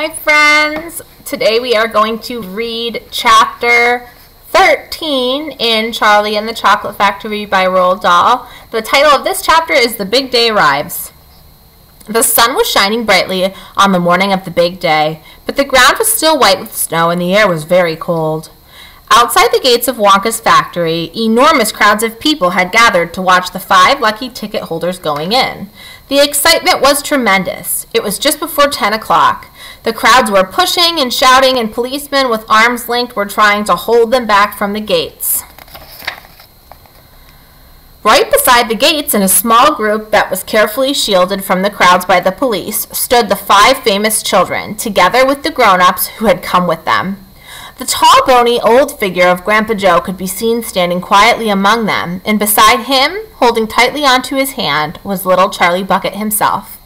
Hi friends! Today we are going to read chapter 13 in Charlie and the Chocolate Factory by Roald Dahl. The title of this chapter is The Big Day Arrives. The sun was shining brightly on the morning of the big day, but the ground was still white with snow and the air was very cold. Outside the gates of Wonka's factory, enormous crowds of people had gathered to watch the 5 lucky ticket holders going in. The excitement was tremendous. It was just before 10 o'clock. The crowds were pushing and shouting, and policemen with arms linked were trying to hold them back from the gates. Right beside the gates, in a small group that was carefully shielded from the crowds by the police, stood the 5 famous children, together with the grown-ups who had come with them. The tall, bony, old figure of Grandpa Joe could be seen standing quietly among them, and beside him, holding tightly onto his hand, was little Charlie Bucket himself.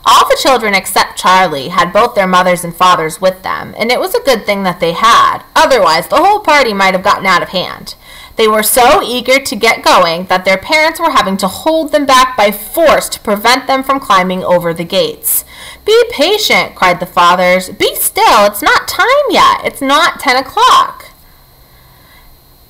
All the children except Charlie had both their mothers and fathers with them, and it was a good thing that they had. Otherwise, the whole party might have gotten out of hand. They were so eager to get going that their parents were having to hold them back by force to prevent them from climbing over the gates. "Be patient," cried the fathers. "Be still, it's not time yet. It's not 10 o'clock.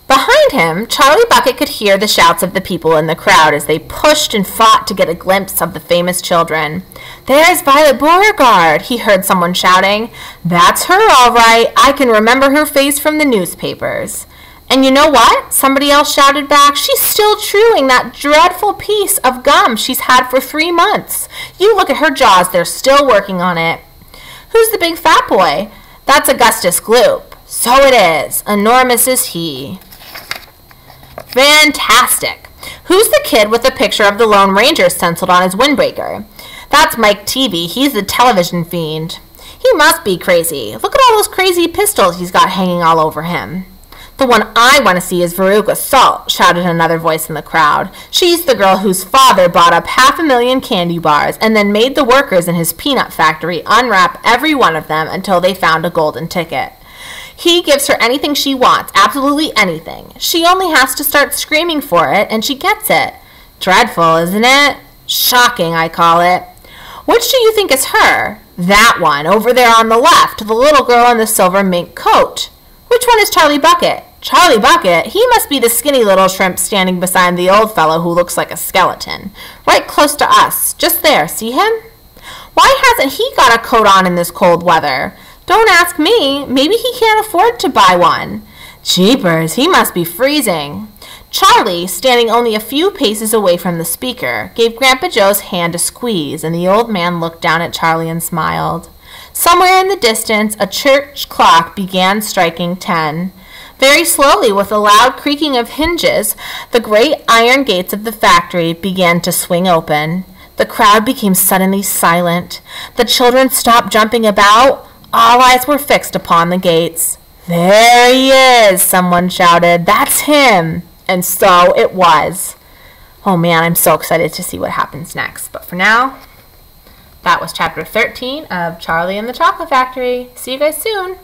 Behind him, Charlie Bucket could hear the shouts of the people in the crowd as they pushed and fought to get a glimpse of the famous children. "There's Violet Beauregarde," he heard someone shouting. "That's her, all right. I can remember her face from the newspapers." "And you know what?" somebody else shouted back. "She's still chewing that dreadful piece of gum she's had for 3 months. You look at her jaws, they're still working on it." "Who's the big fat boy?" "That's Augustus Gloop." "So it is. Enormous is he." "Fantastic. Who's the kid with the picture of the Lone Ranger stenciled on his windbreaker?" "That's Mike Teavee. He's the television fiend." "He must be crazy. Look at all those crazy pistols he's got hanging all over him." "The one I want to see is Veruca Salt," shouted another voice in the crowd. "She's the girl whose father bought up 500,000 candy bars and then made the workers in his peanut factory unwrap every one of them until they found a golden ticket. He gives her anything she wants, absolutely anything. She only has to start screaming for it, and she gets it. Dreadful, isn't it? Shocking, I call it. Which do you think is her? That one, over there on the left, the little girl in the silver mink coat. Which one is Charlie Bucket? Charlie Bucket? He must be the skinny little shrimp standing beside the old fellow who looks like a skeleton. Right close to us. Just there. See him? Why hasn't he got a coat on in this cold weather? Don't ask me. Maybe he can't afford to buy one. Jeepers, he must be freezing." Charlie, standing only a few paces away from the speaker, gave Grandpa Joe's hand a squeeze, and the old man looked down at Charlie and smiled. Somewhere in the distance, a church clock began striking 10. Very slowly, with a loud creaking of hinges, the great iron gates of the factory began to swing open. The crowd became suddenly silent. The children stopped jumping about. All eyes were fixed upon the gates. "There he is," someone shouted. "That's him." And so it was. Oh man, I'm so excited to see what happens next. But for now, that was chapter 13 of Charlie and the Chocolate Factory. See you guys soon.